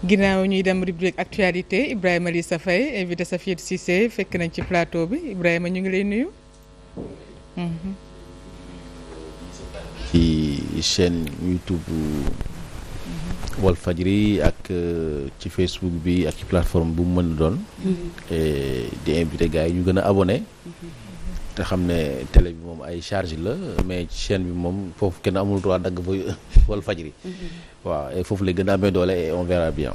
ginnaaw ñuy dem rubrique actualité Ibrahima Lissa Faye invité Safiatou Cissé fekk nañ ci plateau bi Ibrahima ñu ngi lay nuyu. ci chaîne YouTube Walfadjri ak ci Facebook bi ak ci plateforme bu mu mën doon. di invité gars yi ñu gën a abonné. te xam ne télé bi moom ay charge la mais chaîne bi moom foofu kenn amul droit dagg fa Walfadjri. waaw et foofu lay gën a amee doole et on verra bien.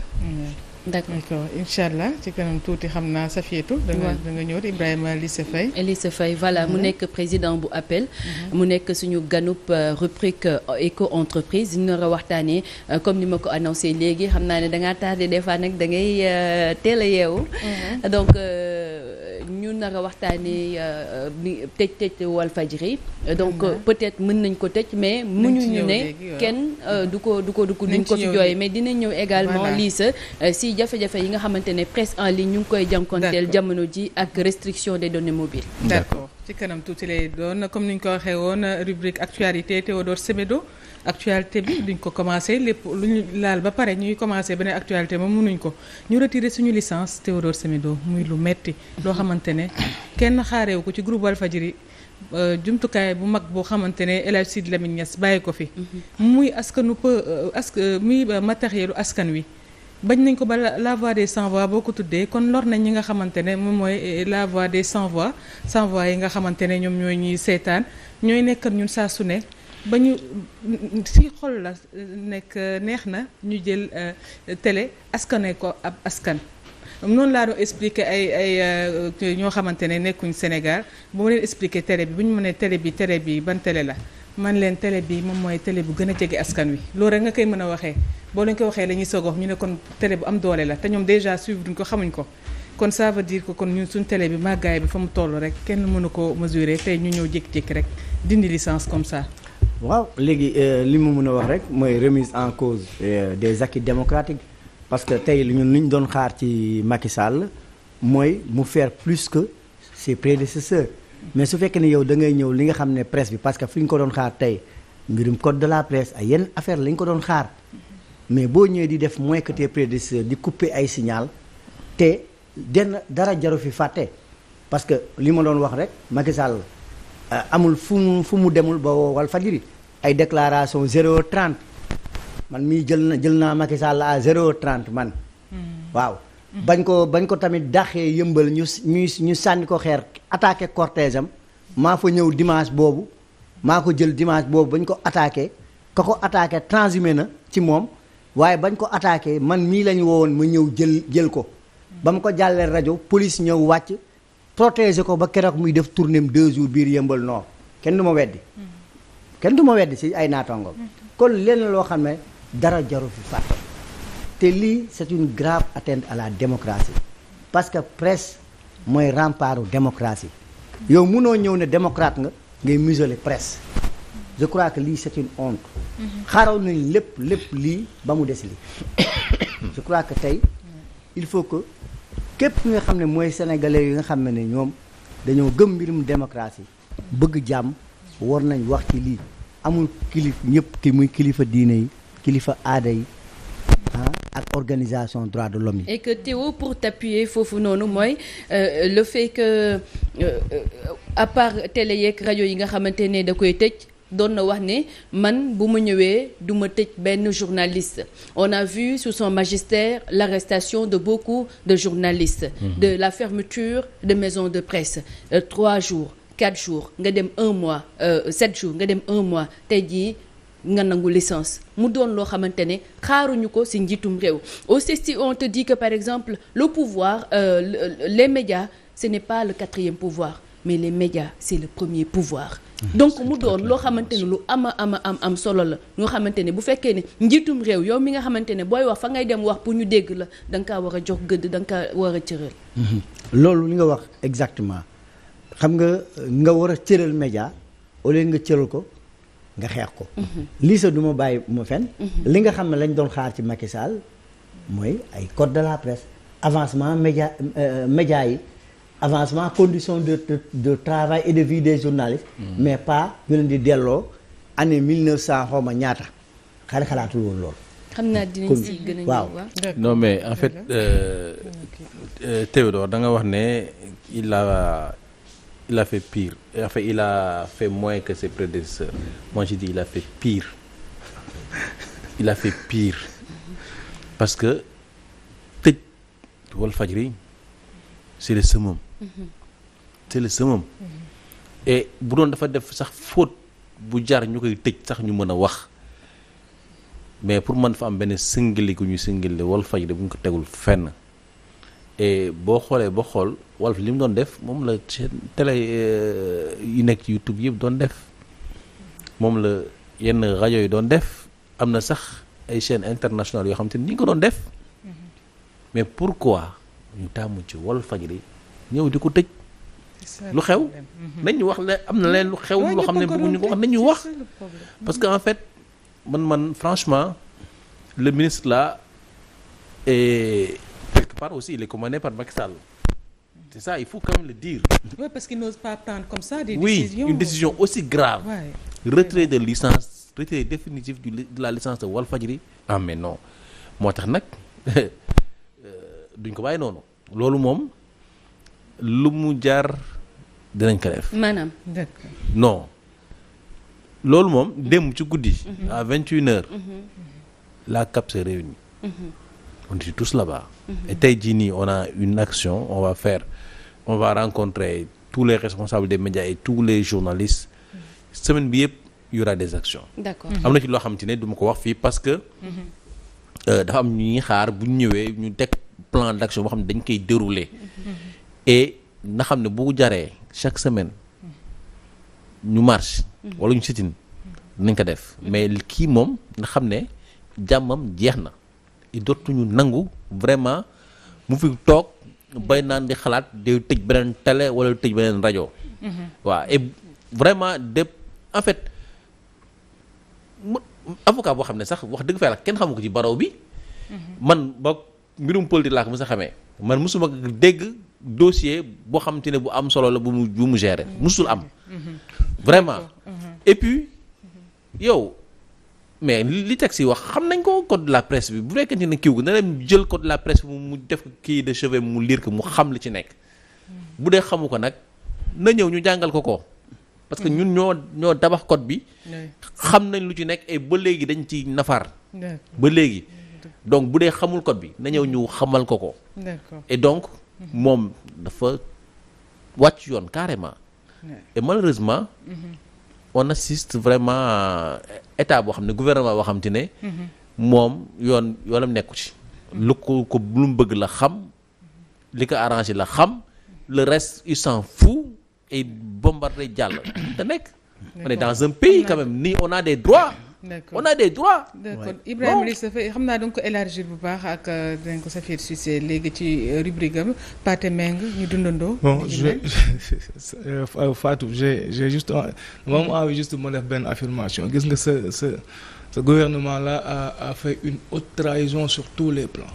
d'accord incha allah ci kanam tuuti xam naa Safiatou. da nga ñëw Ibrahima Lissa Faye. Lissa Faye voilà mu nekk président bu APEL. mu nekk suñu ganub rubrique éco entreprise ñu nar a waxtaanee comme ni ma ko annoncé léegi xam naa ne da ngaa tardé des fois nag da ngay teel a yeewu. donc ñu nar a waxtaanee tëj Walfadjri donc peut-être mën nañ ko tëj mais mënuñu ne kenn du ko fi jooyee mais dinañ ñëw également Lissa si jafe-jafe yi nga xamante ne presse en ligne ñu ngi koy jànkonteel jamono ji ak restriction des données mobiles. d'accord ci kanam tuuti lay doon comme ni ñu ko waxee woon rubrique actualité Théodore Semedo actualité bi duñ ko commencé lépp lu ñu laal ba pare ñuy commencé beneen actualité moom mënuñ ko ñu retiré suñu licence Théodore Semedo muy lu metti loo xamante ne kenn xaareewu ko ci groupe Walfadjri jumtukaay bu mag boo xamante ne El Hadj Sidy Lamine Niass bàyyi ko fi muy muy matérielu askan wi bañ nañ ko ba la voix des sans voix boo ko tuddee kon lor nañ ñi nga xamante ne moom mooy la voix des sans voix yi nga xamante ne ñoom ñooy ñuy seetaan ñooy nekkal ñun saa su ne ba ñu si xol la nekk neex na ñu jël télé askane ko ab askan noonu laa doon expliquer ay ñoo xamante ne nekkuñ Sénégal bu ma leen expliquer télé bi bu ñu mënee télé bi ban télé la man leen télé bi moom mooy télé bu gën a jege askan wi loolu rek nga koy mën a waxee boo leen ko waxee la ñuy soog a wax ñu ne kon télé bu am doole la te ñoom déjà suivre duñ ko xamuñ ko kon ça veut dire que kon ñun suñ télé bi màggaay bi fa mu toll rek kenn mënu ko mesurer tey ñu ñëw jékki-jékki rek dindi licence comme ça. waaw léegi li mu mën a wax rek mooy remise en cause des acquis démocratiques parce que tey ñun li ñu doon xaar ci Macky Sall mooy mu faire plus que ses prédécesseurs. mais su fekkee ne yow da ngay ñëw li nga xam ne presse bi parce que fi ñu ko doon xaar tey mbirum code de la presse ay yenn affaire la ñu ko doon xaar mais boo ñëwee di def moins que tes prédécesseurs di couper ay signal te dara jaru fi fàtte parce que li ma doon wax rek Macky Sall amul fu mu demul ba Walfadjri ay déclaration 0h30 man mii jël naa Macky Sall à 0h30 man waaw bañ ko tamit daxee yëmbal ñu sànni ko xeer attaqué cortège am maa fa ñëw dimanche boobu maa ko jël dimanche boobu bañ ko attaqué ka ko attaqué transhumé na ci moom waaye bañ ko attaqué man mii lañu woowoon ma ñëw jël ko ba mu ko jàllee rajo police ñëw wàcc protéger ko ba keroog muy def tournéem 2 jours biir yëmbal nord kenn du ma weddi si ay naataangoom kon lenn loo xam ne dara jaru fi fàtte te lii c'est une grave atteinte à la démocratie parce que presse mooy rempartu démocratie yow mënoo ñëw ne démocrate nga ngay museler presse je crois que lii c'est une honte xaaraw nañ lépp lii ba mu des lii je crois que tey il faut que képp nga xam ne mooy sénégalais yi nga xam ne ñoom dañoo gëm mbirum démocratie bëgg jàmm war nañ wax ci lii amul ñëpp ki muy kilifa diine yi kilifa aada yi ak organisation droits de l'homme yi. Et que Théo pour t'appuyer foofu noonu mooy le fait que à part télé yeeg rajo yi nga xamante ne da koy tëj doon na wax ne man bu ma ñëwee du ma tëj benn journaliste on a vu sous son magistère l'arrestation de beaucoup de journalistes. De la fermeture de maisons de presse 3 jours 4 jours nga dem 1 mois 7 jours nga dem 1 mois tey jii. nga nangu licence mu doon loo xamante ne xaaruñu ko ci njiitum réew aussi si on te dit que par exemple le pouvoir les médias ce n'est pas le 4e pouvoir mais les médias c'est le premier pouvoir donc mu doon loo xamante ne lu am solo la ñoo xamante ne bu fekkee ne njiitum réew yow mi nga xamante ne booy wax fa ngay dem wax pour ñu dégg la da nga kaa war a jox gëdd da nga kaa war a cëral loolu li nga wax exactement xam nga war a cëral média au lieu nga cëral ko nga xeex ko lii sa du ma bàyyi ma fen li nga xam ne lañ doon xaar ci Macky Sall mooy ay code de la presse avancement média yi avancement conditions de travail et de vie des journalistes mais pas ñu leen di delloo année 1900 xaw ma ñaata xalaatul woon loolu xam naa dinañ si gën a ñëw waaw. non mais en fait Théodore da nga wax ne il a fait pire en fait il a fait moins que ses prédécesseurs. Moi je dis il a fait pire. Il a fait pire parce que tëj Walfadjri c'est le summum. C'est le summum. Et bu doon dafa def sax faute bu jar ñu koy tëj sax ñu mën a wax mais pour man fa am benn singali gu ñu singali Walfadjri bu ñu ko tegul fenn. Et boo xoolee ba xool Walf li mu doon def moom la chaîne télé yu nekk ci YouTube yëpp doon def moom la yenn rajo yi doon def am na sax ay chaînes internationales yoo xam te ni ñu ko doon def mais pourquoi ñu tàmm ci Walfadjri ñëw di ko tëj lu xew nañu wax ne am na leen lu xew loo xam ne bëgguñu ko wax nañu wax parce que en fait man franchement le ministre là est quelque part aussi il est commandé par Macky Sall. C'est ça, il faut quand même le dire. Oui, parce qu'il n'ose pas prendre comme ça des décisions. Oui, une décision aussi grave. Ouais. Retrait de licence, retrait définitif de la licence de Walfadjri. Ah mais non. Moo tax nag duñ ko bàyyi noonu. Loolu moom lu mu jaar dinañ ko def. Maanaam. D'accord. Non. Loolu moom dem ci guddi. À 21h. La CAP s'est réunie. On est tous là-bas. Et tey jii nii on a une action on va rencontrer tous les responsables des médias et tous les journalistes. Semaine bi yëpp y aura des actions. D'accord. am na ci loo xamante ne du ma ko wax fii parce que dafa am ñuy xaar bu ñu ñëwee ñu teg plan d'action boo xam ne dañ koy dérouler. Et na xam ne bu jaree chaque semaine ñu marche wala ñu sit-in dinañ ko def mais kii moom nga xam ne jàmmam jeex na. i dootuñu nangu vraiment mu fi toog bay naan di xalaat di tëj beneen télé wala tëj beneen rajo. waaw et vraiment en fait avocat boo xam ne sax wax dëgg fa yàlla kenn xamu ko ci baraw bi. man ba mbirum politique laa ko mos a xamee man mosuma dégg dossier boo xamante ne bu am solo la bu mu gérer mosul am. vraiment et puis yow. mais li taxi wax xam nañ ko code de la presse bi bu fekkente ne kiw na dem jël code de la presse bi mu def kii de chevet mu lire ko mu xam li ci nekk bu dee xamu ko nag na ñëw ñu jàngal ko parce que ñun ñoo tabax code bi xam nañ lu ci nekk et ba léegi dañ ci nafar ba léegi donc bu dee xamul code bi na ñëw ñu xamal ko et donc moom dafa wàcc yoon carrément et malheureusement on assiste vraiment état boo xam ne gouvernement boo xam te ne moom yoonam nekku ci lu ko lu mu bëgg la xam li ko arrangé la xam le reste il s'en fout et bombardé jàll te nekk on est dans un pays quand même ni on a des droits. D'accord. On a des droits. D'accord. Ibrahima li sa xam naa danga ko élargir bu baax ak dinañ ko Safiatou Cissé léegi ci rubrique am Pathé Meng ñu dundandoo. Bon Fatou j'ai juste moom envie juste ma def benn affirmation gis nga ce gouvernement là a fait une haute trahison sur tous les plans.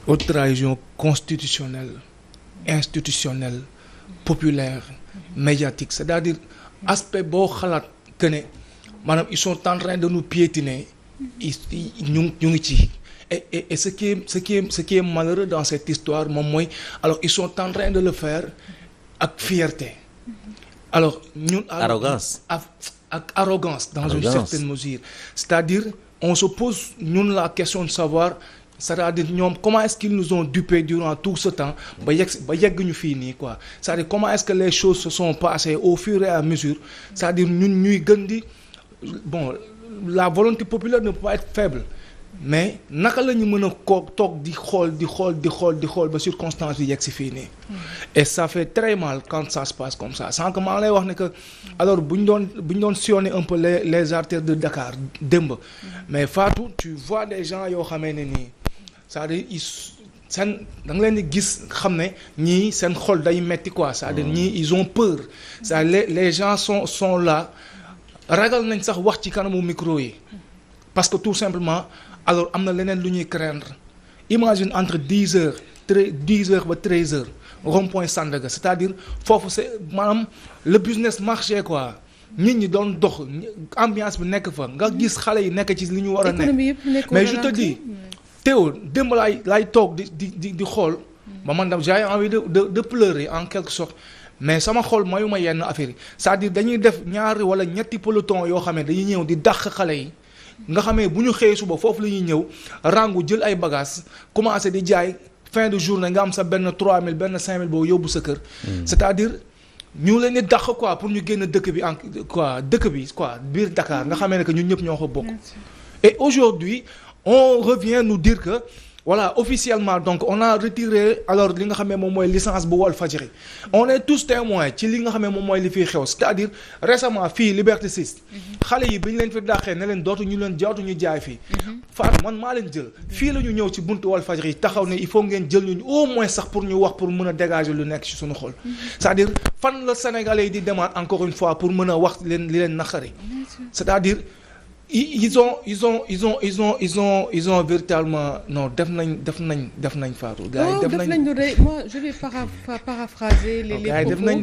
Haute trahison constitutionnelle, institutionnelle, populaire, médiatique, c'est-à-dire aspect boo xalaat que ne maanaam ils sont en train de nous piétiner ñu ngi ci et ce qui est malheureux dans cette histoire moom mooy alors ils sont en train de le faire ak fierté alors ñun arrogance ak arrogance dans une certaine mesure c'est-à-dire on se pose ñun la question de savoir c'est-à-dire ñoom comment est-ce qu'ils nous ont dupés durant tout ce temps ba yegg ñu fii nii quoi c'est-à-dire comment est-ce que les choses se sont passées au fur et à mesure c'est-à-dire ñun ñuy gën di bon la volonté populaire ne peut pas être faible mais naka la ñu mën a toog di xool ba circonstances yi yegg si fii nii et ça fait très mal quand ça se passe comme ça sans que maa lay wax ne que alors bu ñu doon sillonner un peu les artères de Dakar démb mais Fatou tu vois des gens yoo xamee ne nii c'est-à-dire da nga leen di gis xam ne ñii seen xol day metti quoi c'est-à-dire ñii ils ont peur c'est-à-dire les gens sont là ragal nañ sax wax ci kanamu micro yi parce que tout simplement alors am na leneen lu ñuy craindre imagine entre 10h ba 13h rond-point Sandaga c'est-à-dire foofu c'est maanaam le business marché quoi nit ñi doon dox ambiance bi nekk fa nga gis xale yi nekk ci li ñu war a nekk mais je te dis Théo démb laay toog di xool ba man dam j'ai envie de pleurer en quelque sorte mais sama xol mayuma yenn affaire yi c'est-à-dire dañuy def ñaari wala ñetti peloton yoo xam ne dañuy ñëw di dàq xale yi nga xamee bu ñu xëyee suba foofu la ñuy ñëw rangu jël ay bagages commencé di jaay fin de journée nga am sa benn 3000 benn 5000 boo yóbbu sa kër. c'est-à-dire ñu leen di dàq quoi pour ñu génn dëkk bi biir Dakar nga xamee ne que ñun ñëpp ñoo ko bokk. et aujourd'hui on revient nous dire que voilà officiellement donc on a retiré alors li nga xam ne moom mooy licence bu Walfadjri on est tous témoins ci li nga xam ne moom mooy li fiy xew c'est-à-dire récemment fii Liberté 6 xale yi bi ñu leen fi dàqee ne leen dootu ñu jaay fii Fatou man maa leen jël fii la ñu ñëw ci buntu Walfadjri taxaw ne il faut ngeen jël ñu au moins sax pour ñu wax pour mën a dégager lu nekk ci suñu xol c'est-à-dire fan la Sénégalais yi di demaat encore une fois pour mën a wax li leen naqari c'est-à-dire ils ont véritablement non def nañ Fatou. gars yi def nañ moi je vais paraphraser les propos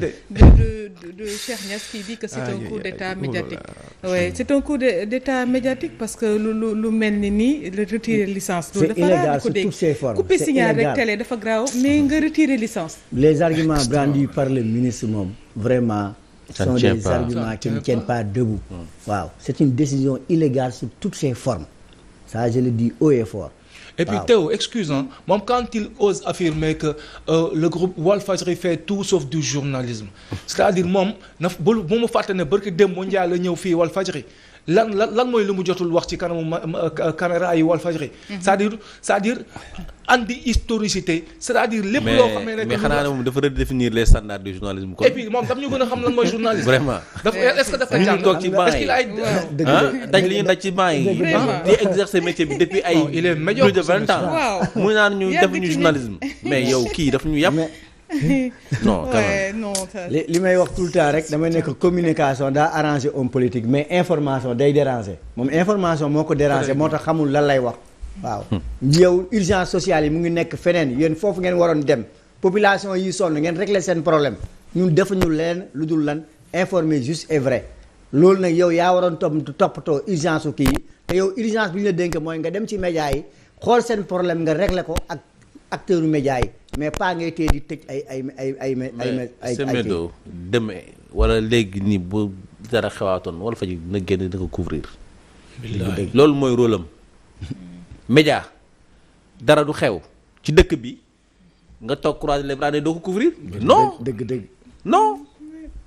de Cheikh Niass qui dit que c'est un coup d'état médiatique. Ouais, c'est un coup d'état médiatique parce que lu mel ni nii le retirer licence. c'est illégal sous toutes ses formes. couper signal rek télé dafa graaw mais nga retirer licence. les arguments brandis par le ministre moom vraiment. Ça sont des pas. arguments qui ne tiennent pas debout. Waaw c'est une décision illégale sous toutes ses formes ça je le dis haut et fort. Et puis Théo excuse-moi moom quand il ose affirmer que le groupe Walfadjri fait tout sauf du journalisme c'est-à-dire moom na bu mu fàtte ne barki démb Ndiaye la ñëw fii Walfadjri lan mooy lu mu jotul wax ci kanamu caméra yi Walfadjri c'est-à-dire andi historicité c'est-à-dire lépp loo xam ne mais xanaa ne moom dafa redéfinir les standards du journalisme. et puis moom daf ñu gën a xam lan mooy journalisme. vraiment est-ce que dafa jàng toog ci banc yi daj li ñu daj ci banc yi. di exercer métier bi depuis ay. il est médiocre plus de 20 ans. waaw mu naan ñu def ñu journalisme. mais yow kii daf ñu yàpp. non quand même li may wax tout le temps rek damay nekk communication daa arranger homme politique mais information day déranger moom information moo ko déranger moo tax xamul lan lay wax. waaw yow urgence sociale yi mu ngi nekk feneen yéen foofu ngeen waroon dem population yi sonn ngeen régler seen problème ñun defuñu leen lu dul lan informer juste et vrai loolu nag yow yaa waroon toppatoo urgence su kii te yow urgence bi ñu la dénk mooy nga dem ci média yi xool seen problème nga régler ko ak acteur u média yi mais pas ngay tee di tëj ay Semedo demee wala léegi nii bu dara xewaatoon Walfadjri dina génn dina ko couvrir. loolu mooy rôle am. média dara du xew ci dëkk bi nga toog croiser les bras doo ko couvrir. non dëgg non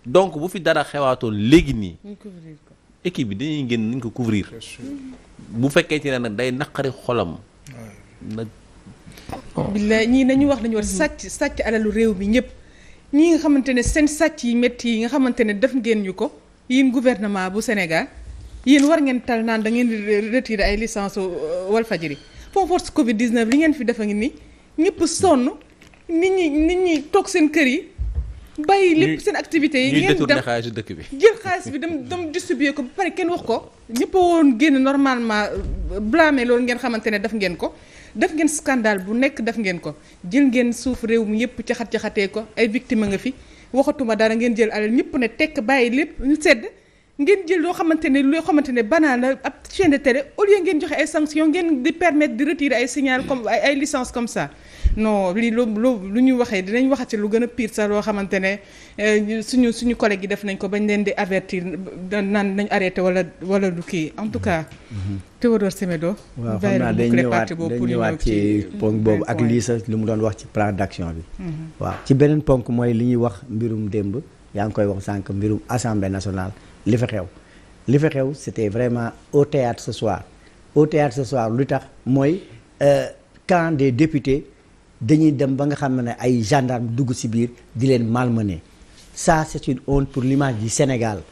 donc bu fi dara xewaatoon léegi nii équipe bi dañuy génn nañ ko couvrir bu fekkee ci ne nag day naqari xolam nag. billaay ñii nañu wax dañu war sàcc alalu réew mi ñëpp ñii nga xamante ne seen sàcc yi métti yi nga xamante ne def ngeen ñu ko yéen gouvernement bu Sénégal yéen war ngeen tal naan da ngeen di retirer ay licence Walfadjri force Covid 19 li ngeen fi defa ngi ni ñëpp sonn nit ñi toog seen kër yi bàyyi lépp seen activités yi ngeen dem xaalis dëkk bi jël xaalis bi dem distribuer ko ba pare kenn wax ko ñëpp a woon génn normalement blâmer loolu ngeen xamante ne def ngeen ko def ngeen scandale bu nekk def ngeen ko jël ngeen suuf réew mi yëpp caxatee ko ay victime nga fi waxatuma dara ngeen jël alal ñëpp ne tekk bàyyi lépp ñu sedd ngeen jël loo xamante ne banaan la ab chaîne de télé au lieu ngeen joxe ay sanctions ngeen di permettre di retirer ay signal comme ay licence comme ça non lii lu ñu waxee dinañ waxati lu gën a pire sax loo xamante ne suñu collègue yi def nañ ko bañ leen di avertir naan nañ arrêté wala du kii en tout cas. Théodore Semedo. waaw xam naa dañ ñëwaat ci ponk boobu ak lii sax li mu doon wax ci plan d'action bi. waaw ci beneen ponk mooy li ñuy wax mbirum démb yaa ngi koy wax sànq mbirum assemblée nationale. li fa xew c'était vraiment au théâtre ce soir lu tax mooy quand des députés dañuy dem ba nga xam ne ay gendarmes dugg ci biir di leen malmener ça c'est une honte pour l'image du Sénégal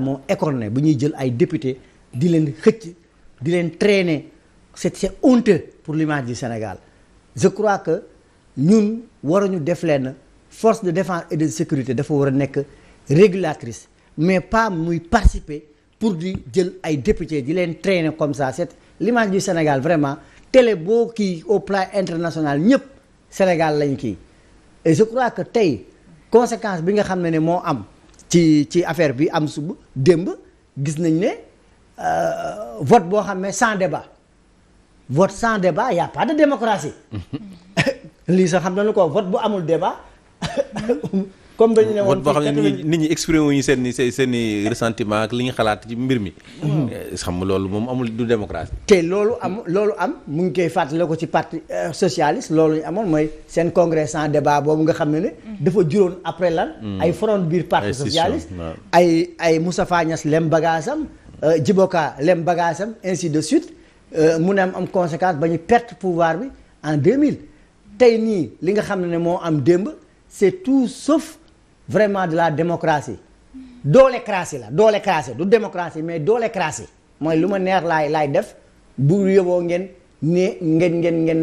moo écorné bu ñuy jël ay députés di leen xëcc di leen traîner c'est honteux pour l'image du Sénégal je crois que ñun waruñu def leen force de défense et de sécurité dafa war a nekk régulatrice mais pas muy participer pour di jël ay députés di leen traîner comme ça c'est l'image du Sénégal vraiment télé boo kii au plan international ñëpp Sénégal lañ kii et je crois que tey conséquence bi nga xam ne moo am ci affaire bi am suba démb gis nañ ne vote boo xam ne sans débat vote sans débat y a pas de démocratie lii sax xam nañu ko vote bu amul débat comme dañu ne woon vote boo xam ne nit ñi exprimé wuñu seen i ressentiment ak li ñu xalaat ci mbir mi. xam nga loolu moom amul du démocratie. te loolu am mu ngi koy fàttale ko ci parti socialiste loolu ñu amoon mooy seen congrès sans débat boobu nga xam ne dafa juróon après lan. ay front biir parti socialiste. ay Moustapha Niasse lem bagaasam Djiboka lem bagaasam ainsi de suite mu ne am conséquence ba ñu perte pouvoir bi en 2000 tey nii li nga xam ne moo am démb c'est tout sauf vraiment de la démocratie doolécratie la doolécratie du démocratie mais doolécratie mooy lu ma neex laay def bu yóbboo ngeen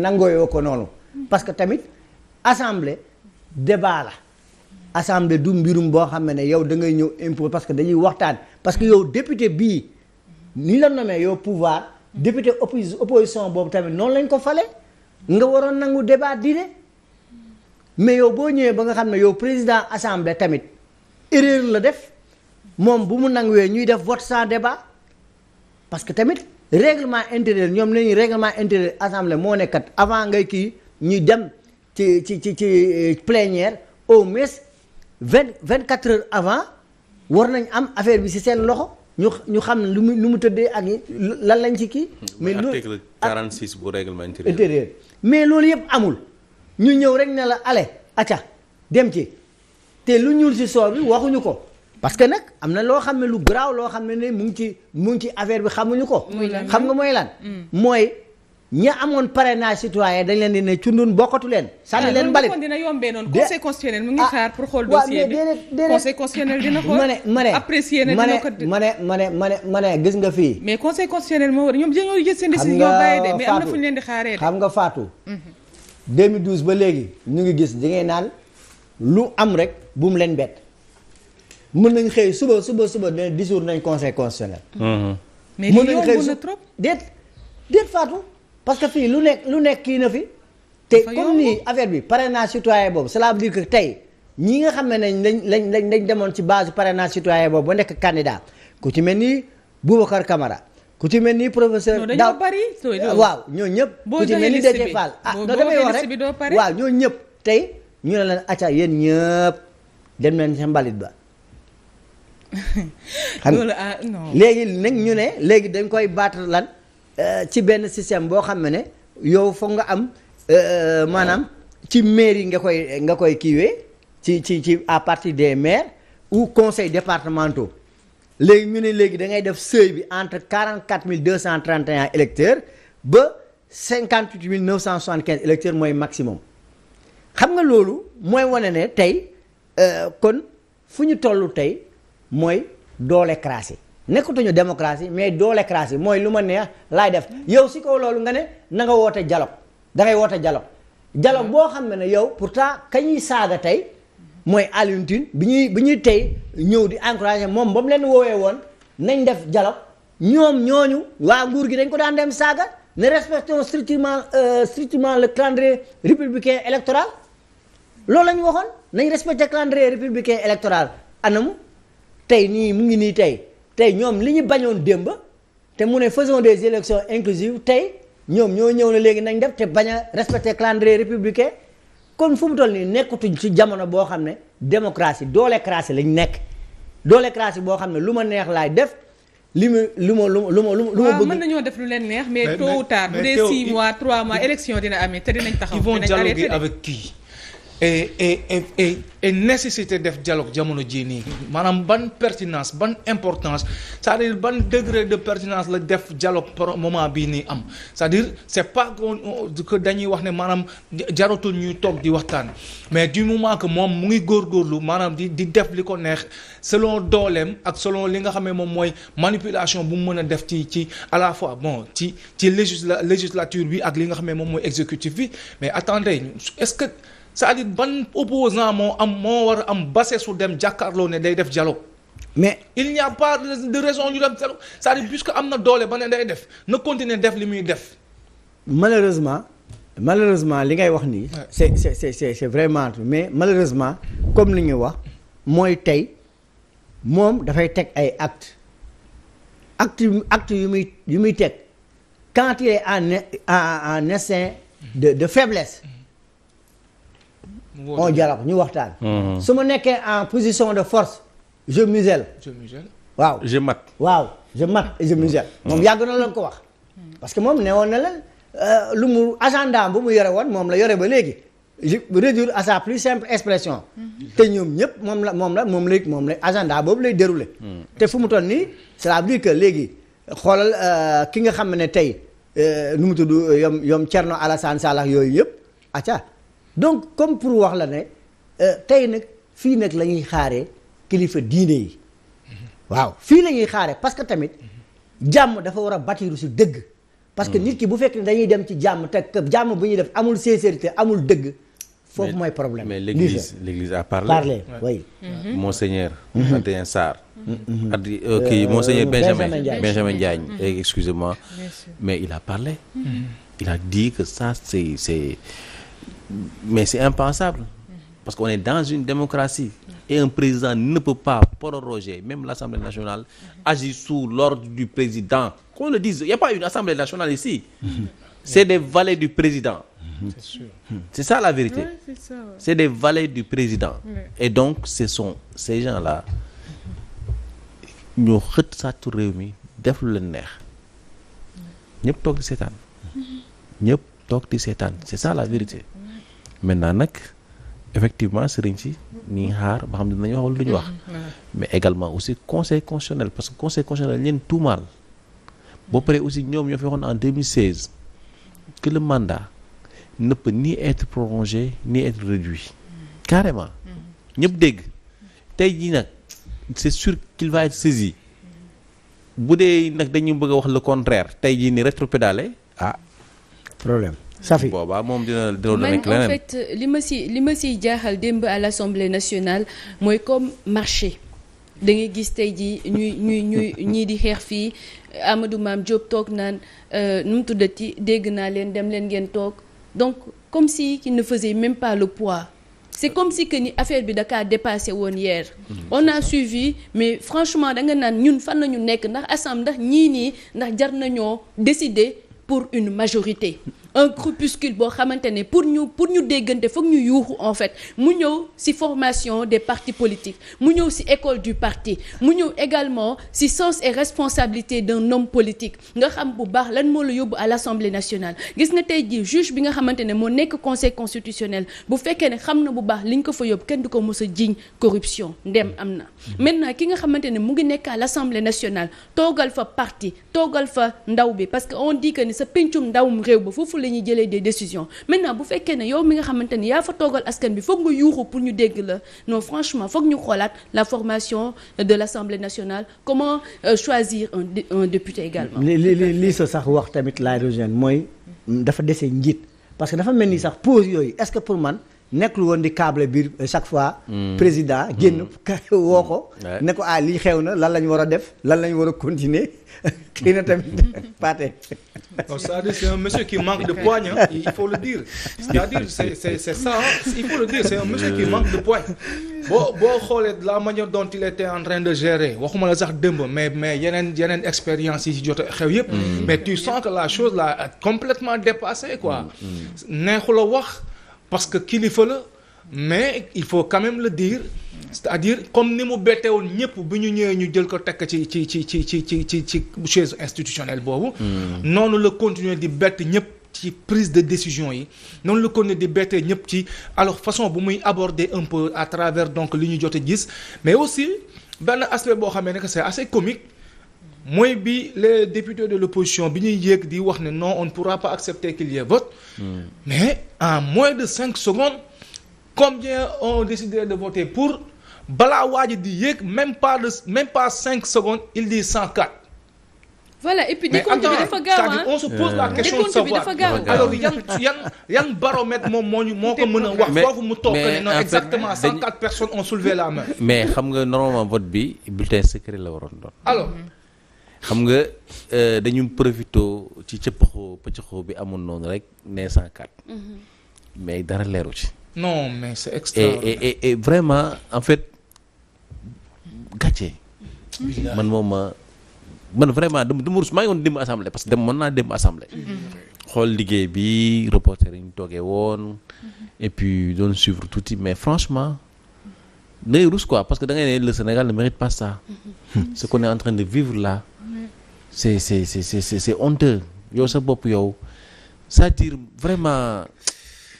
nangooyoo ko noonu parce que tamit assemblée débat la assemblée du mbirum boo xam ne yow da ngay ñëw impôt parce que dañuy waxtaan parce que yow député bii ni la nommé yow pouvoir député opposition boobu tamit noonu lañ ko fale nga waroon nangu débat dîner mais yow boo ñëwee ba nga xam ne yow président assemblée tamit erreur la def moom bu mu nanguwee ñuy def vote sans débat parce que tamit règlement intérieur ñoom lañuy règlement intérieur assemblée moo nekkat avant ngay kii ñuy dem ci plénière au moins 24 heures avant war nañ am affaire bi ci seen loxo ñu xam ne lu mu tëddee ak lan lañ ci kii. mais article 46 bu règlement intérieur. mais loolu yëpp amul ñu ñëw rek ne la ale acca dem ci te lu ñuul ci soor bi waxuñu ko parce que nag am na loo xam ne lu garaaw loo xam ne mu ngi ci affaire bi xamuñu ko. xam nga mooy lan. mooy ña amoon parrainage citoyen dañ leen di ne cundun bokkatu leen. sànni leen mbalit kon dina yombee noonu. conseil constitutionnel mu ngi xaar pour xool dossier bi conseil constitutionnel dina xool apprécier ne dina ko ma ne gis nga fii. mais conseil constitutionnel moo war ñoom dañoo jël seen décision bàyyi de mais am na fu ñu leen di xaaree de. xam nga Fatou. 2012 ba léegi ñu ngi gis di ngay naan lu am rek bu mu leen bett mën nañ xëy suba dina dissoudre nañ conseil constitutionnel. mais li yomb na trop déet Fatou. parce que fii lu nekk kii na fi te comme nii affaire bi parrainage citoyen boobu cela veut dire que tey ñi nga xam ne lañ demoon ci base parrainage citoyen boobu ba nekk candidat ku ci mel ni Boubacar Camara ku ci mel ni professeur dañoo bari waaw ñoo ñëpp ku ci mel ni Déthié Fall doo damay wax rek waaw ñoo ñëpp tey ñu ne leen acca yéen ñëpp dem nañ sa mbalit ba xam léegi nag ñu ne léegi dañ koy battre lan ci benn système boo xam ne yow foog nga am maanaam ci mairie nga koy kiiwee ci à partir des maires ou conseils départementaux léegi ñu ne léegi da ngay def seuil bi entre 44 231 électeurs ba 58 975 électeurs mooy maximum xam nga loolu mooy wane ne tey kon fu ñu toll tey mooy doolécratie nekkatuñu démocratie mais doolécratie mooy lu ma neex laay def yow si kaw loolu nga ne na nga woote dialogue da ngay woote dialogue boo xam ne yow pourtant kañuy saaga tey mooy Alioune Tine bi ñuy tey ñëw di encourager moom ba mu leen woowee woon nañ def dialogue ñooñu waa nguur gi dañ ko daan dem saaga ne respectons strictement le calendrier républicain électoral loolu la ñu waxoon nañ respecter calendrier républicain électoral anamu tey nii mu ngi nii tey ñoom li ñu bañoon démb te mu ne faisons des élections inclusives tey ñoom ñoo ñëw na léegi nañ def te bañ a respecter calendrier républicain kon fu mu toll nii nekkatuñ ci jamono boo xam ne démocratie doolécratie lañ nekk doolécratie boo xam ne lu ma neex laay def lu ma bëgg. mën nañoo def lu leen neex mais tôt ou tard bu dee 6 mois 3 mois élection dina amee te dinañ taxaw. Ils vont dialoguer avec qui et nécessité def dialogue jamono jii nii maanaam ban pertinence ban importance c'est-à-dire ban degré de pertinence la def dialogue par moment bii nii am c'est-à-dire c'est pas que dañuy wax ne maanaam jaratul ñuy toog di waxtaan mais du moment que moom mu ngi góorgóorlu maanaam di def li ko neex selon dooleem ak selon li nga xam ne moom mooy manipulation bu mu mën a def ci à la fois bon ci législature bi ak li nga xam ne moom mooy exécutif bi mais attendez est-ce que c'est-à-dire ban opposant moo war a am base su dem jàkkaarloo ne day def dialogue mais il n'y a pas de raison ñu dem dialogue c'est-à-dire puisque am na doole ba ne day def na continuer def li muy def. malheureusement li ngay wax nii. c'est vraiment mais malheureusement comme li ñuy wax mooy tey moom dafay teg ay acte yu muy teg quand il est en instinct de faiblesse on dialogue ñu waxtaan su ma nekkee en position de force je muselle waaw je mat et je muselle moom yàgg na leen ko wax parce que moom ne woon na leen lu mu agenda bu mu yore woon moom la yore ba léegi réduire à sa plus simple expression te ñoom ñëpp moom la agenda boobu lay dérouler te fu mu toll nii cela veut dire que léegi xoolal ki nga xam ne tey nu mu tudd yom Thierno Alassane Sall yooyu yëpp acca donc comme pour wax la ne tey nag fii nag la ñuy xaaree kilifa diine yi waaw fii la ñuy xaaree parce que tamit jàmm dafa war a bâtir si dëgg parce que nit ki bu fekkee ne dañuy dem ci jàmm te jàmm bu ñuy def amul sincérité amul dëgg foofu mooy problème. Mais l'église a parlé. Oui. Monseigneur Adrien Sarr. Monseigneur Benjamin Diagne. Excusez-moi. Mais il a parlé. Il a dit que ça mais c'est impensable. Parce qu'on est dans une démocratie. Et un président ne peut pas proroger, même l'Assemblée nationale agit sous l'ordre du président. Qu'on le dise, il n'y a pas une Assemblée nationale ici. C'est des valets du président. C'est sûr. C'est ça la vérité. Ouais, c'est ça, ouais. C'est des valets du président. Ouais. Et donc ce sont ces gens-là ñoo xët sàccu réew mi def lu leen neex ñëpp toog di seetaan c'est ça la vérité. Maintenant nag effectivement sëriñ si ni xaar ba xam ne dinañ wax wala du ñu wax mais également aussi conseil constitutionnel parce que conseil constitutionnel leen tuumaal boo paree aussi ñoom ñoo fi waxoon en 2016 que le mandat ne peut ni être prolongé ni être réduit carrément ñëpp dégg tey jii nag c'est sûr qu'il va être saisi bu dee nag dañu bëgg a wax le contraire tey jii ni rétropédalé problème Safi boobaa moom dina nekk man leneen. en fait li ma siy jaaxal démb à l'Assemblée nationale mooy comme marché da ngay gis tey jii ñuy ñii di xeex fii Amadou Mame Diop toog naan nu mu tuddati dégg naa leen dem leen ngeen toog donc comme si qu'il ne faisait même pas le poids c'est comme si que ni affaire bi da kaa dépassé woon hier on a suivi mais franchement da nga naan ñun fan nañu nekk ndax assemblée ndax ñii nii ndax jar nañoo décider pour une majorité un groupuscule boo xamante ne pour ñu déggante foog ñu yuuxu en fait mu ñëw ci formation des partis politiques mu ñëw ci école du parti mu ñëw également ci sens et responsabilité d'un homme politique nga xam bu baax lan moo la yóbbu à l'Assemblée nationale gis nga tey jii juge bi nga xamante ne moo nekk conseil constitutionnel bu fekkee ne xam na bu baax liñ ko fa yóbbu kenn du ko mës a jiiñ corruption ndem am na maintenant ki nga xamante ne mu ngi nekk à l'Assemblée nationale toogal fa parti toogal fa ndaw bi parce que on dit que ni sa pencum ndawum réew ba foofu la ñuy jëlee des décisions maintenant bu fekkee ne yow mi nga xamante ni yaa fa toogal askan bi foog nga yuuxu pour ñu dégg la non franchement foog ñu xoolaat la formation de l'Assemblée nationale comment choisir un député également. li sa sax wax tamit laay rejoindre mooy dafa dese njiit parce que dafa mel ni sax pause yooyu est-ce que pour man nekkul woon di câble biir chaque fois. président génn woo ko. ne ko lii xew na lan la ñu war a def lan la ñu war a continuer xëy na tamit Pathé. Non, c'est-à-dire c'est un monsieur qui manque de poigne, il faut le dire. C'est-à-dire c'est ça, il faut le dire, c'est un monsieur qui manque de poigne. boo xoolee la manière dont il était en train de gérer waxuma la sax démb mais yeneen expérience yi ci jot xew yëpp. mais tu sens que la chose là est complètement dépassée quoi. neexu la wax parce que kilifa la mais il faut quand même le dire. c'est-à-dire comme ni mu bette woon ñëpp bi ñu ñëwee ñu jël ko tekk ci chaise institutionnelle boobu. noonu la continuer di bett ñëpp ci prise de décision yi noonu la continuer di bettee ñëpp ci alors façon bu muy aborder un peu à travers donc li ñu jot a gis mais aussi benn aspect boo xamee ne que c'est assez comique mooy bi les députés de l'opposition bi ñuy yéeg di wax ne non on ne pourra pas accepter qu'il y ait vote. mais en moins de 5 secondes combien ont décidé de voter pour. balaa waaj di yéeg même pas 5 secondes il dit 104. voilà et puis décompte bi dafa gaaw on se pose la question de savoir alors yan baromètre moom moo ko mën a wax foofu mu toog ne non exactement 104 personnes ont soulevé la main. mais xam nga normalement vote bi bulletin secret la waroon doon. alors xam nga dañu profito ci pëccëxoo bi amoon noonu rek ne 104. mais dara leeru ci. non mais c'est extraordinaire et vraiment en fait gàcce. man vraiment dama rus maa ngi woon dem assemblée parce que mën naa dem assemblée. xool liggéey bi reporter yi ñu toogee woon. et puis doon suivre tuuti mais franchement day rus quoi parce que da ngay ne le Sénégal ne mérite pas ça. ce qu'on est en train de vivre là. c'est honteux yow sa bopp yow c'est-à-dire vraiment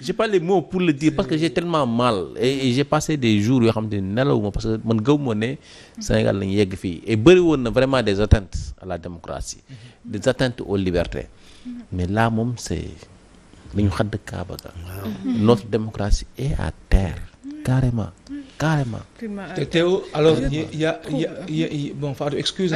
j'ai pas les mots pour le dire parce que j'ai tellement mal et j'ai passé des jours yoo xam ne nelawuma parce que man gëw ma ne Sénégal lañu yegg fii et bëri woon na vraiment des atteintes à la démocratie des atteintes aux libertés mais là moom c'est dañu xadd kaaba ga notre démocratie est à terre carrément. te Théo alors y a bon Fatou excuse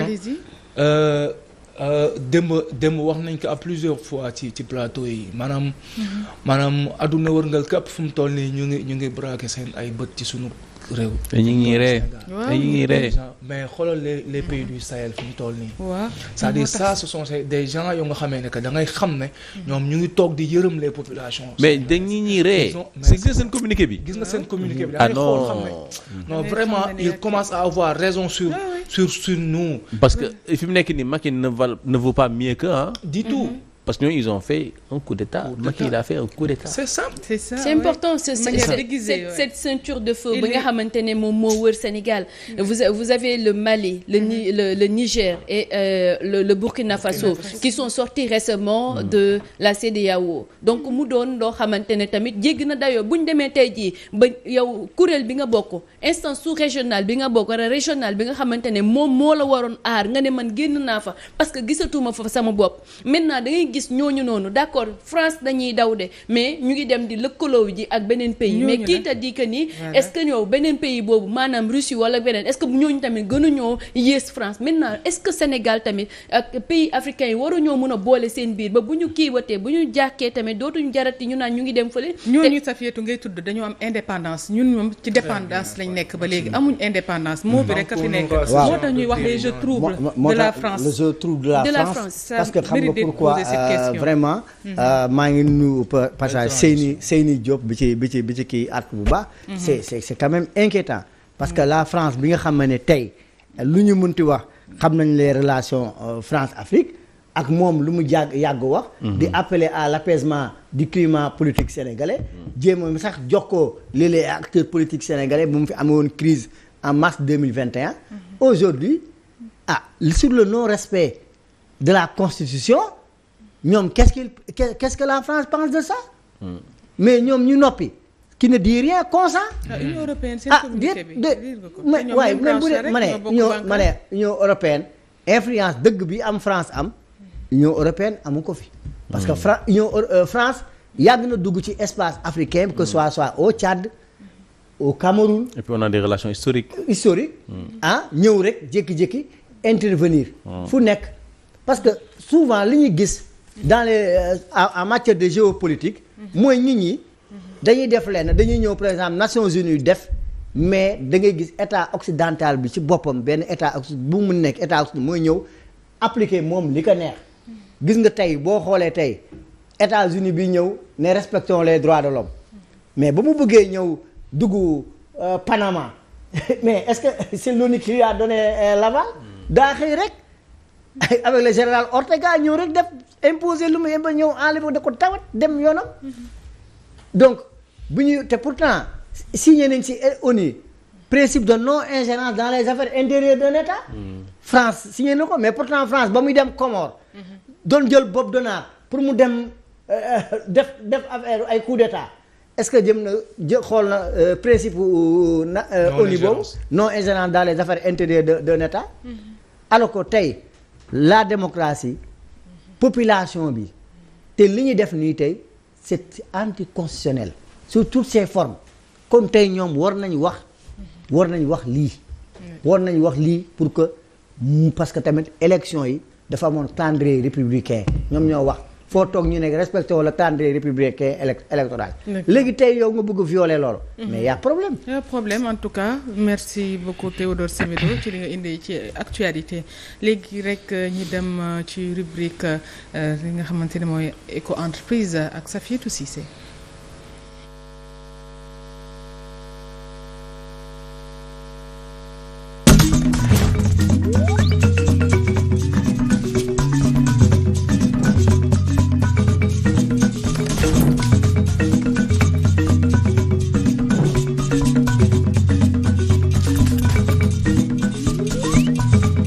démb wax nañ ko à plusieurs fois ci plateau yi maanaam adduna wërngal képp fu mu toll nii ñu ngi braqué seen ay bët ci sunu réew. te ñu ngi ree mais xoolal les pays du Sahel fu mu toll nii. waaw c'est-à-dire ça ce sont des gens yoo nga xamee ne que da ngay xam ne ñoom ñu ngi toog di yërëm les populations. mais dañu ñuy ree. gis nga seen communiqué bi. gis nga seen communiqué bi. da ngay xool xam ne non vraiment il commence à avoir raison sur nous. parce que fi mu nekk nii Macky ne vaut pas mieux que du tout. parce que ñooñu ils ont fait un coup d'état. Macky il a fait un coup d'état. c'est ça c'est important cette ceinture de feu bi nga xamante ne moom moo wër Sénégal. vous avez le Mali le Niger et le Burkina Faso qui sont sortis récemment de la CEDEAO donc mu doon loo xamante ne tamit jéggi na dayoo bu ñu demee tey jii ba yow kuréel bi nga bokk instance sous-régionale bi nga bokk wala régional bi nga xamante ne moom moo la waroon aar nga ne man génn naa fa parce que gisatuma fa sama bopp maintenant da ngay gis ñooñu noonu d'accord France dañuy daw de mais ñu ngi dem di lëkkaloo ji ak beneen pays mais kii ta di que ni est-ce que ñëw beneen pays boobu maanaam Russie wala beneen est-ce que ñooñu tamit gënuñoo yées France maintenant est-ce que Sénégal tamit ak pays africains yi waruñoo mën a boole seen biir ba bu ñu kiiwatee bu ñu jàkkee tamit dootuñu jarati ñu naan ñu ngi dem fële ñooñu Safiatou ngay tudd dañoo am indépendance ñun moom ci dépendance lañ nekk ba léegi amuñ indépendance moo bi rek a fi nekk moo tax ñuy wax les jeux troubles de la France les jeux troubles de la France parce que xam nga pourquoi vraiment maa ngi nuyu passage Seyni Diop bi ci kii at bu baax c'est quand même inquiétant parce que la France bi nga xam ne tey lu ñu mënti wax xam nañ les relations France-Afrique ak moom lu mu yàgg wax di appeler à l'apaisement du climat politique sénégalais jéem sax jox ko les acteurs politiques sénégalais bu mu fi amee woon crise en mars 2021 aujourd'hui sur le non-respect de la Constitution ñoom qu'est-ce que la France pense de ça mais ñoom ñu noppi qui ne dit rien consent Union européenne seen communiqué bi waaye même bu dee ma ne Union européenne influence dëgg bi am France am Union européenne amu ko fi parce que France yàgg na dugg ci espace africain que soit au Tchad au Cameroun et puis on a des relations historiques ñëw rek jékki-jékki intervenir fu nekk parce que souvent li ñuy gis dans en matière de géopolitique mooy nit ñi dañuy def lenn dañuy ñëw par exemple Nations Unies def mais da ngay gis état occidental bi ci boppam benn état bu mu nekk état occidental mooy ñëw appliquer moom li ko neex gis nga tey boo xoolee tey États-Unis bi ñëw ne respectons les droits de l'homme mais ba mu bëggee ñëw dugg Panama mais est-ce que c'est l'ONU qui lui a donné l'aval daa xëy rek avec le général Ortega ñëw rek def imposer lu mu yemba ñëw enlevé da ko tawat dem yoonam donc bu ñu te pourtant signé nañ ci ONU principe de non-ingérence dans les affaires intérieures d'un État France signé na ko mais pourtant France ba muy dem Comores doon jël Bob Denard pour mu dem def affaire ay coup d'État est-ce que jëm na xool na principe ONU boobu non-ingérence dans les affaires intérieures d'un État alors que tey la démocratie population bi te li ñuy def nii tey c'est anticonstitutionnel sous toutes ses formes kon tey ñoom war nañ wax lii pour que parce que tamit élection yi dafa amoon calendrier républicain ñoom ñoo wax foo toog ñu ne respecté wala calendrier républicain électoral léegi tey yow nga bëgg violer loolu mais y a problème en tout cas merci beaucoup Théodore Semedo ci li nga indi ci actualité léegi rek ñi dem ci rubrique li nga xamante ne mooy éco-entreprise ak Safiatou Cissé